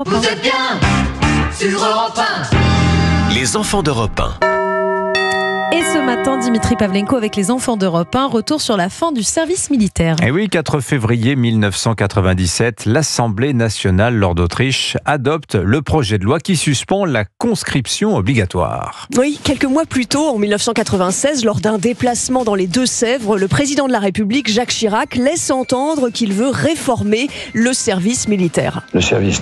Vous êtes bien sur Europe 1. Les enfants d'Europe 1. Et ce matin, Dimitri Pavlenko avec les enfants d'Europe 1, retour sur la fin du service militaire. Et oui, 4 février 1997, l'Assemblée nationale, lors d'Autriche, adopte le projet de loi qui suspend la conscription obligatoire. Oui, quelques mois plus tôt, en 1996, lors d'un déplacement dans les Deux-Sèvres, le président de la République, Jacques Chirac, laisse entendre qu'il veut réformer le service militaire. Le service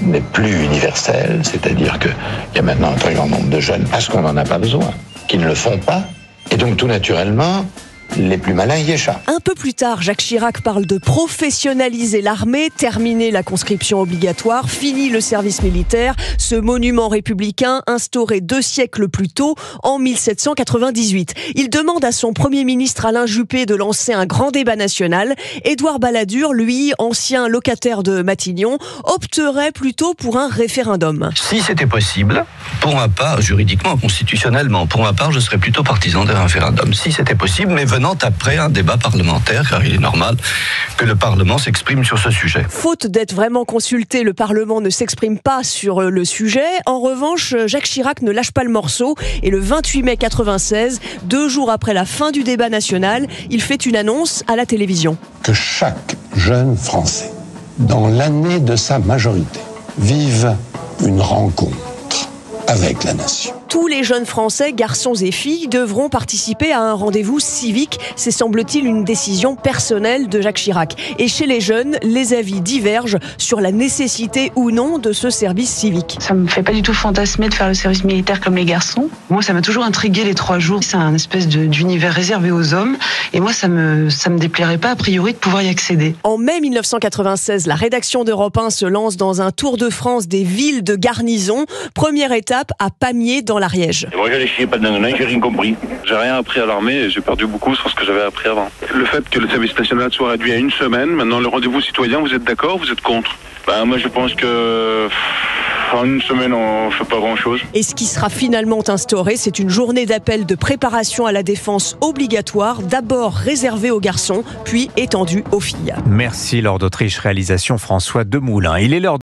n'est plus universel, c'est-à-dire qu'il y a maintenant un très grand nombre de jeunes, parce qu'on n'en a pas besoin, qui ne le font pas, et donc tout naturellement, les plus malins y échappent. Un peu plus tard, Jacques Chirac parle de professionnaliser l'armée, terminer la conscription obligatoire, fini le service militaire, ce monument républicain instauré 2 siècles plus tôt, en 1798. Il demande à son Premier ministre Alain Juppé de lancer un grand débat national. Édouard Balladur, lui, ancien locataire de Matignon, opterait plutôt pour un référendum. Si c'était possible, pour ma part, juridiquement, constitutionnellement, pour ma part, je serais plutôt partisan d'un référendum. Si c'était possible, mais venant après un débat parlementaire, car il est normal que le Parlement s'exprime sur ce sujet. Faute d'être vraiment consulté, le Parlement ne s'exprime pas sur le sujet. En revanche, Jacques Chirac ne lâche pas le morceau et le 28 mai 96, 2 jours après la fin du débat national, il fait une annonce à la télévision. Que chaque jeune Français, dans l'année de sa majorité, vive une rencontre avec la nation. Tous les jeunes Français, garçons et filles, devront participer à un rendez-vous civique. C'est, semble-t-il, une décision personnelle de Jacques Chirac. Et chez les jeunes, les avis divergent sur la nécessité ou non de ce service civique. Ça me fait pas du tout fantasmer de faire le service militaire comme les garçons. Moi, ça m'a toujours intrigué les 3 jours. C'est un espèce d'univers réservé aux hommes. Et moi, ça me déplairait pas, a priori, de pouvoir y accéder. En mai 1996, la rédaction d'Europe 1 se lance dans un tour de France des villes de garnison. Première étape à Pamiers, dans l'Ariège. Moi, j'allais chier pas de nanana, j'ai rien compris. J'ai rien appris à l'armée et j'ai perdu beaucoup sur ce que j'avais appris avant. Le fait que le service national soit réduit à 1 semaine, maintenant le rendez-vous citoyen, vous êtes d'accord, vous êtes contre? Moi, je pense que en 1 semaine, on fait pas grand-chose. Et ce qui sera finalement instauré, c'est une journée d'appel de préparation à la défense obligatoire, d'abord réservée aux garçons, puis étendue aux filles. Merci, lors d'Autriche, réalisation François Demoulin. Il est l'heure